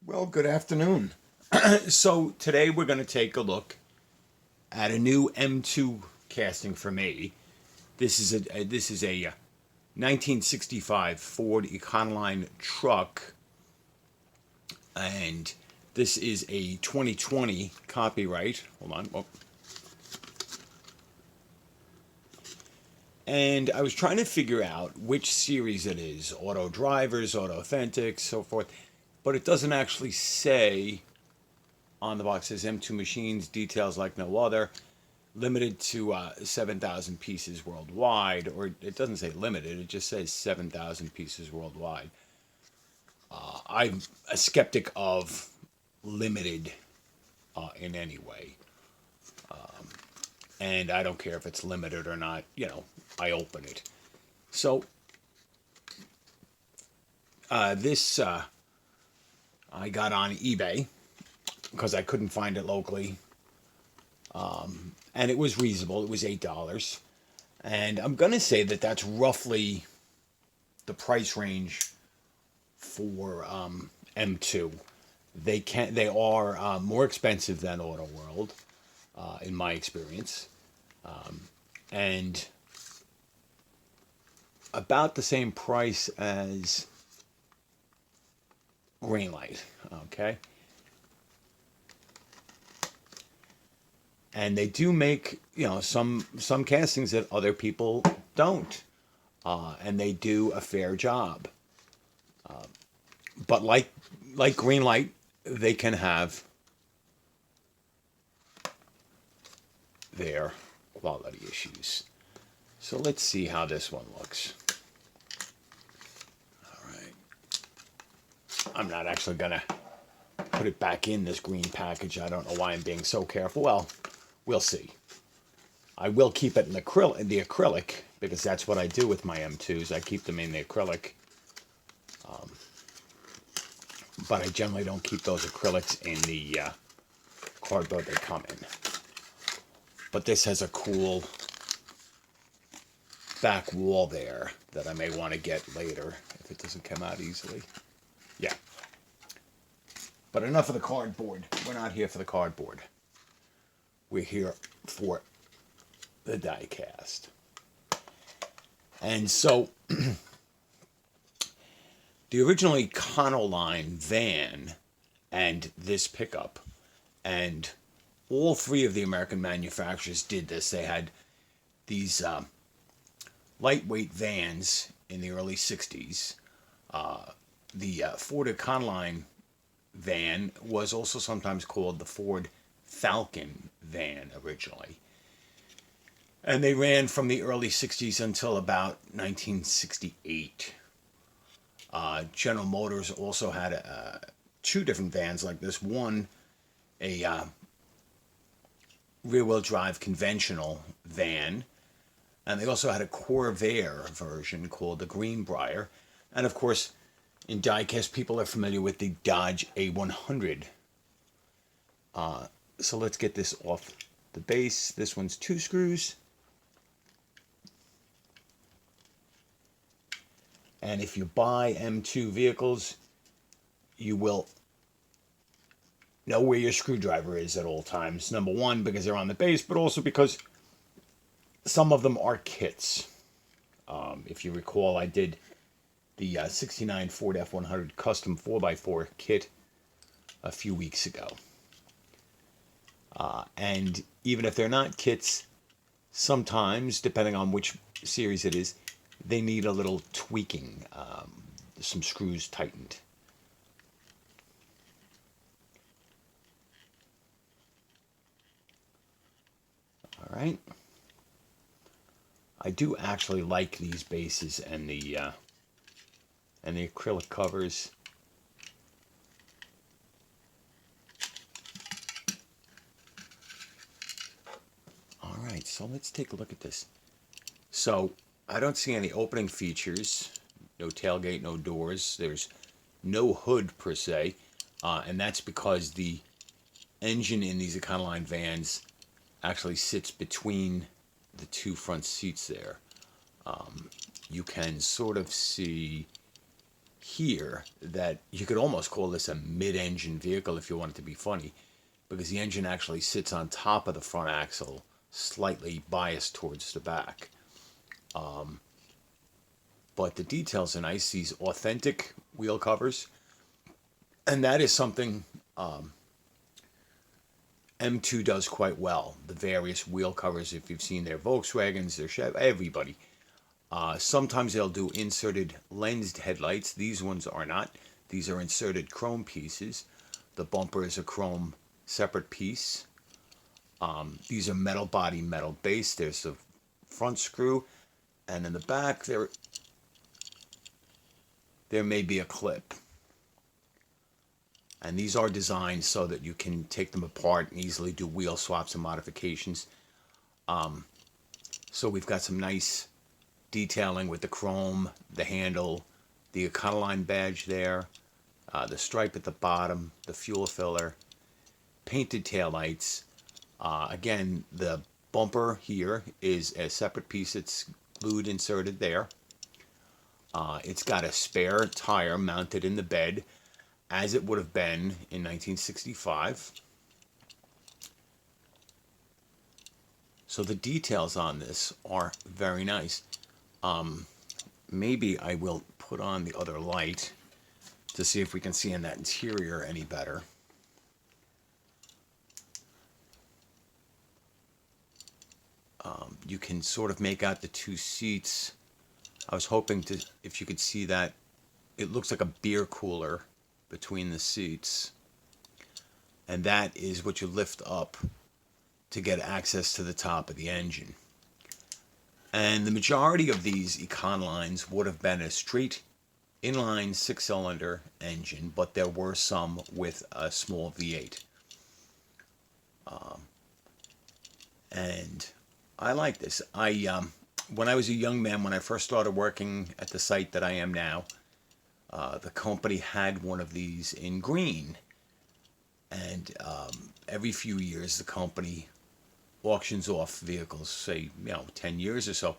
Well, good afternoon. So today we're going to take a look at a new M2 casting for me. This is a 1965 Ford Econoline Truck, and this is a 2020 copyright. Hold on. Oh. And I was trying to figure out which series it is: Auto Drivers, Auto Authentics, so forth. But it doesn't actually say on the box. It says M2 machines, details like no other, limited to 7,000 pieces worldwide. Or it doesn't say limited, it just says 7,000 pieces worldwide. I'm a skeptic of limited in any way. And I don't care if it's limited or not, I open it. So this I got on eBay because I couldn't find it locally. And it was reasonable. It was $8. And I'm going to say that that's roughly the price range for M2. They are more expensive than Auto World, in my experience, and about the same price as Greenlight. Okay, and they do make some castings that other people don't, and they do a fair job. But like Greenlight, they can have their quality issues. So let's see how this one looks. All right. I'm not actually going to put it back in this green package. I don't know why I'm being so careful. Well, we'll see. I will keep it in the acrylic because that's what I do with my M2s. I keep them in the acrylic. But I generally don't keep those acrylics in the cardboard they come in. But this has a cool back wall there that I may want to get later if it doesn't come out easily. Yeah. But enough of the cardboard. We're not here for the cardboard. We're here for the die cast. And so the original Econoline van and this pickup, and all three of the American manufacturers did this. They had these lightweight vans in the early 60s. The Ford Econoline van was also sometimes called the Ford Falcon van originally. And they ran from the early 60s until about 1968. General Motors also had two different vans like this. One, a rear-wheel drive conventional van, and they also had a Corvair version called the Greenbrier. And of course, in diecast, people are familiar with the Dodge A100. So let's get this off the base. This one's 2 screws. And if you buy M2 vehicles, you will know where your screwdriver is at all times. Number one, because they're on the base, but also because some of them are kits. If you recall, I did the 69 Ford F100 custom 4x4 kit a few weeks ago. And even if they're not kits, sometimes, depending on which series it is, they need a little tweaking, some screws tightened. All right. I do actually like these bases and the acrylic covers. All right, so let's take a look at this. So I don't see any opening features, no tailgate, no doors. There's no hood per se, and that's because the engine in these Econoline vans actually sits between the two front seats there. You can sort of see here that you could almost call this a mid-engine vehicle if you want it to be funny, because the engine actually sits on top of the front axle, slightly biased towards the back. But the details are nice. These authentic wheel covers, and that is something M2 does quite well. The various wheel covers, if you've seen their Volkswagens, their Chevy, everybody. Sometimes they'll do inserted lensed headlights. These ones are not. These are inserted chrome pieces. The bumper is a chrome separate piece. These are metal body, metal base. There's the front screw, and in the back there may be a clip. And these are designed so that you can take them apart and easily do wheel swaps and modifications. So we've got some nice detailing with the chrome, the handle, the Econoline badge there, the stripe at the bottom, the fuel filler, painted taillights. Again, the bumper here is a separate piece. It's glued, inserted there. It's got a spare tire mounted in the bed, as it would have been in 1965. So the details on this are very nice. Maybe I will put on the other light to see if we can see in that interior any better. You can sort of make out the two seats. I was hoping to, if you could see that, it looks like a beer cooler between the seats, and that is what you lift up to get access to the top of the engine. And the majority of these Econolines would have been a straight inline 6-cylinder engine, but there were some with a small V8. And I like this. When I was a young man, when I first started working at the site that I am now, the company had one of these in green. And every few years, the company auctions off vehicles, say, 10 years or so.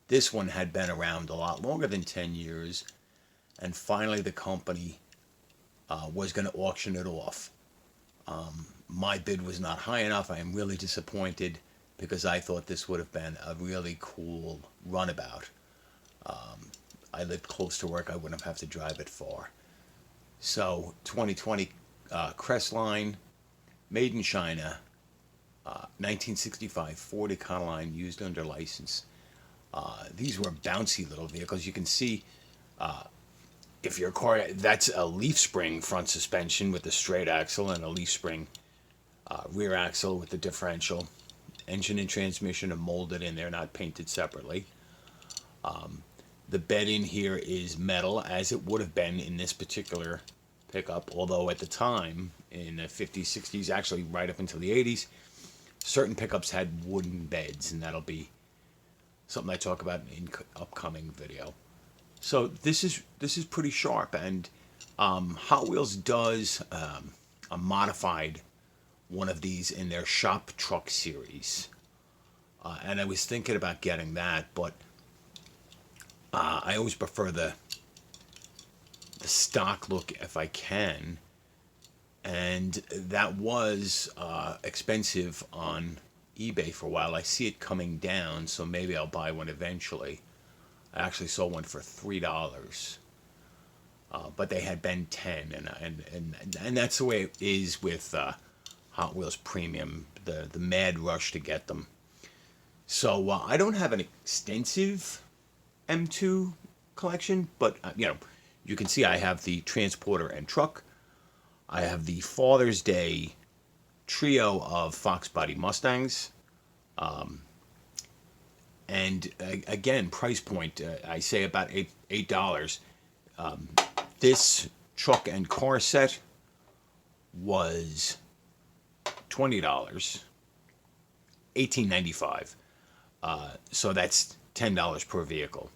This one had been around a lot longer than 10 years. And finally, the company was going to auction it off. My bid was not high enough. I am really disappointed because I thought this would have been a really cool runabout. I lived close to work. I wouldn't have to drive it far. So 2020 Crestline, made in China, 1965 Ford Econoline, used under license. These were bouncy little vehicles. You can see if your car, that's a leaf spring front suspension with the straight axle and a leaf spring rear axle with the differential. Engine and transmission are molded in there, not painted separately. The bed in here is metal, as it would have been in this particular pickup, although at the time, in the 50s, 60s, actually right up until the 80s, certain pickups had wooden beds, and that'll be something I talk about in upcoming video. So this is pretty sharp, and Hot Wheels does a modified one of these in their shop truck series, and I was thinking about getting that, but I always prefer the stock look if I can, and that was expensive on eBay for a while. I see it coming down, so maybe I'll buy one eventually. I actually saw one for $3, but they had been 10, and that's the way it is with Hot Wheels Premium, the mad rush to get them. So I don't have an extensive M2 collection, but you can see I have the Transporter and Truck. I have the Father's Day trio of Fox Body Mustangs. And again, price point, I say about $8. This truck and car set was $20, $18.95. So that's $10 per vehicle.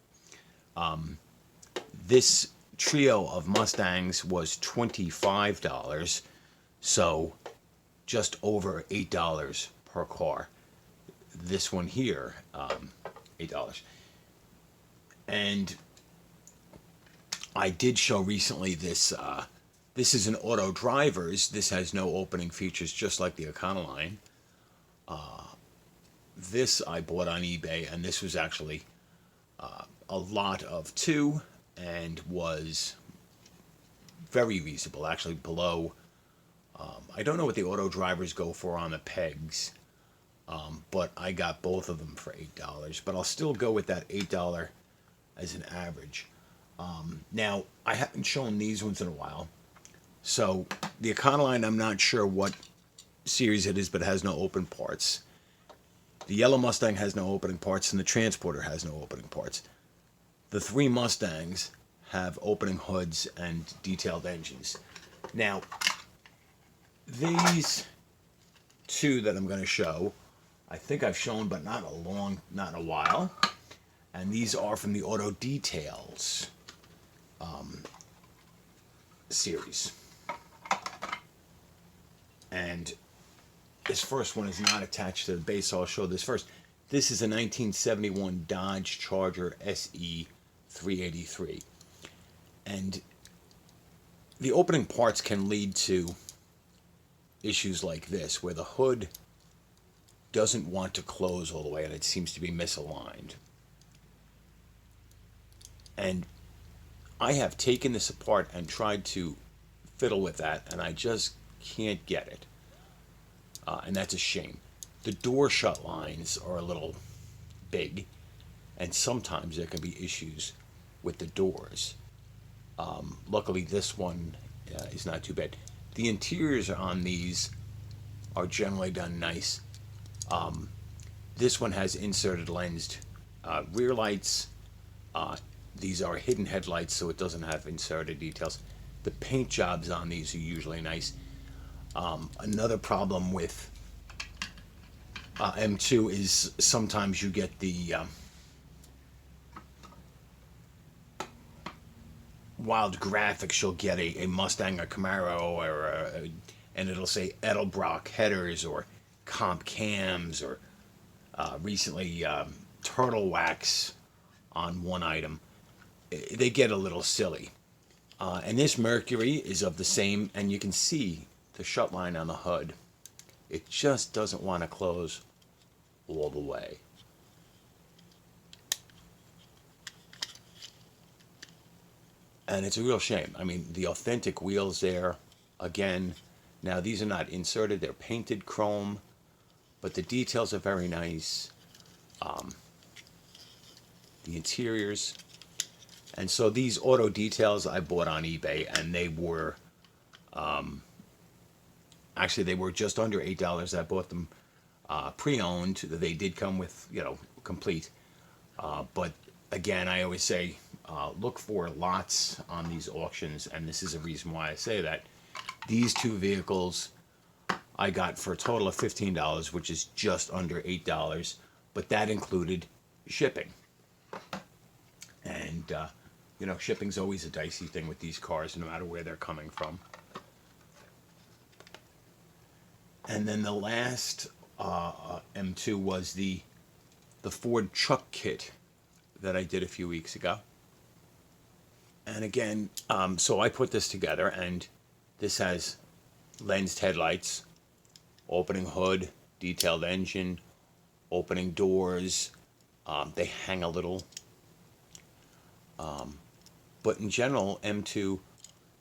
This trio of Mustangs was $25, so just over $8 per car. This one here, $8. And I did show recently this. This is an auto driver's. This has no opening features, just like the Econoline. This I bought on eBay, and this was actually a lot of two, and was very reasonable. Actually, below. I don't know what the auto drivers go for on the pegs, but I got both of them for $8. But I'll still go with that $8 as an average. Now, I haven't shown these ones in a while. So, the Econoline, I'm not sure what series it is, but it has no open parts. The yellow Mustang has no opening parts, and the Transporter has no opening parts. The three Mustangs have opening hoods and detailed engines. Now, these two that I'm going to show, I think I've shown, but not in a while. And these are from the Auto Details series. And this first one is not attached to the base, so I'll show this first. This is a 1971 Dodge Charger SE 383. And the opening parts can lead to issues like this, where the hood doesn't want to close all the way and it seems to be misaligned. And I have taken this apart and tried to fiddle with that, and I just can't get it. And that's a shame. The door shut lines are a little big, and sometimes there can be issues with the doors. Luckily, this one is not too bad. The interiors on these are generally done nice. This one has inserted lensed rear lights. These are hidden headlights, so it doesn't have inserted details. The paint jobs on these are usually nice. Another problem with M2 is sometimes you get the wild graphics. You'll get a Mustang, a Camaro, and it'll say Edelbrock headers or comp cams, or recently turtle wax on one item. They get a little silly. And this Mercury is of the same, and you can see the shut line on the hood. It just doesn't want to close all the way. And it's a real shame. I mean, the authentic wheels there, again, now these are not inserted, they're painted chrome, but the details are very nice. The interiors. And so these Auto Details I bought on eBay, and they were, actually they were just under $8. I bought them pre-owned. They did come with, complete. But again, I always say, look for lots on these auctions, and this is a reason why I say that. These two vehicles I got for a total of $15, which is just under $8, but that included shipping. And, shipping's always a dicey thing with these cars, no matter where they're coming from. And then the last M2 was the Ford truck kit that I did a few weeks ago. And again, so I put this together, and this has lensed headlights, opening hood, detailed engine, opening doors. They hang a little. But in general, M2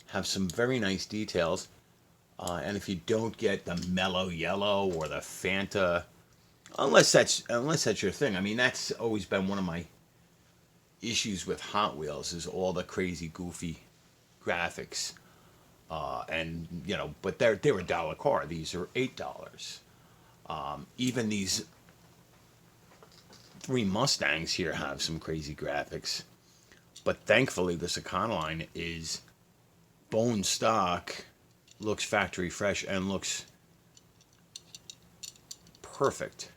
have some very nice details. And if you don't get the mellow yellow or the Fanta, unless that's your thing. I mean, that's always been one of my issues with Hot Wheels, is all the crazy, goofy graphics. But they're a dollar car. These are $8. Even these three Mustangs here have some crazy graphics. But thankfully, this Econoline is bone stock, looks factory fresh, and looks perfect.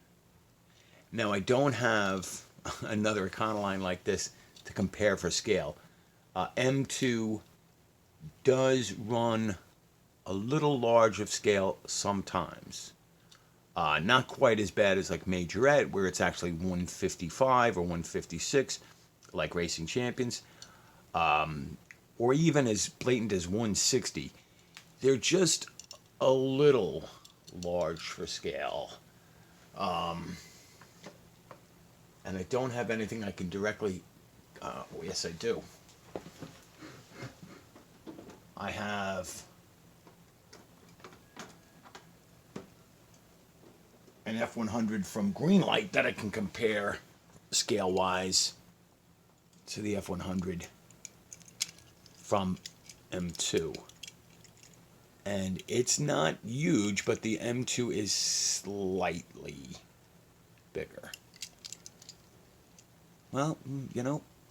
Now, I don't have another Econoline like this to compare for scale. M2 does run a little large of scale sometimes. Not quite as bad as like Majorette, where it's actually 155 or 156, like Racing Champions, or even as blatant as 160, they're just a little large for scale. And I don't have anything I can directly. Yes, I do. I have an F100 from Greenlight that I can compare scale wise to the F100 from M2. And it's not huge, but the M2 is slightly bigger. Well,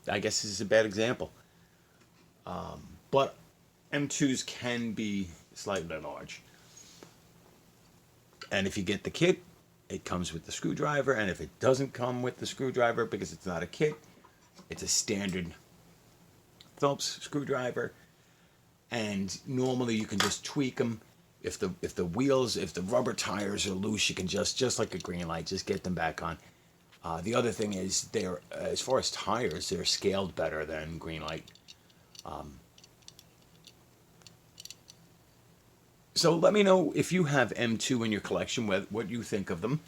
I guess this is a bad example. But M2s can be slightly large. And if you get the kit, it comes with the screwdriver. And if it doesn't come with the screwdriver because it's not a kit, it's a standard Phillips screwdriver. And normally you can just tweak them. If the wheels, if the rubber tires are loose, you can just like a Greenlight, just get them back on. The other thing is they're, as far as tires, they're scaled better than Greenlight. So let me know if you have M2 in your collection, what you think of them.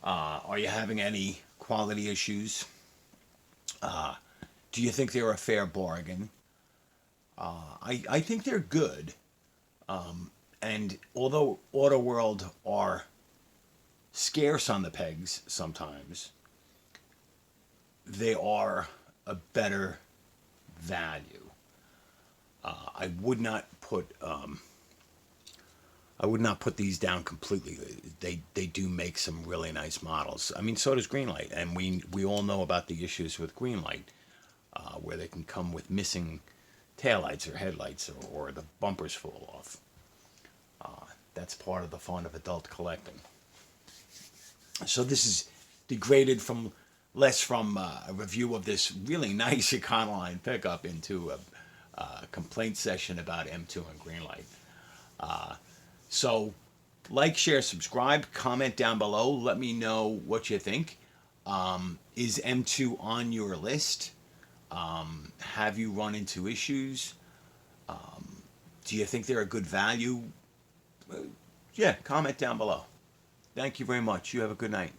Are you having any quality issues? Do you think they're a fair bargain? I think they're good. And although Auto World are scarce on the pegs sometimes, they are a better value. I would not put these down completely. They do make some really nice models. I mean, so does Greenlight, and we all know about the issues with Greenlight, where they can come with missing taillights or headlights, or the bumpers fall off. That's part of the fun of adult collecting. So this is degraded from a review of this really nice Econoline pickup into a complaint session about M2 and Greenlight. So like, share, subscribe, comment down below. Let me know what you think. Is M2 on your list? Have you run into issues? Do you think they're a good value? Yeah, comment down below. Thank you very much. You have a good night.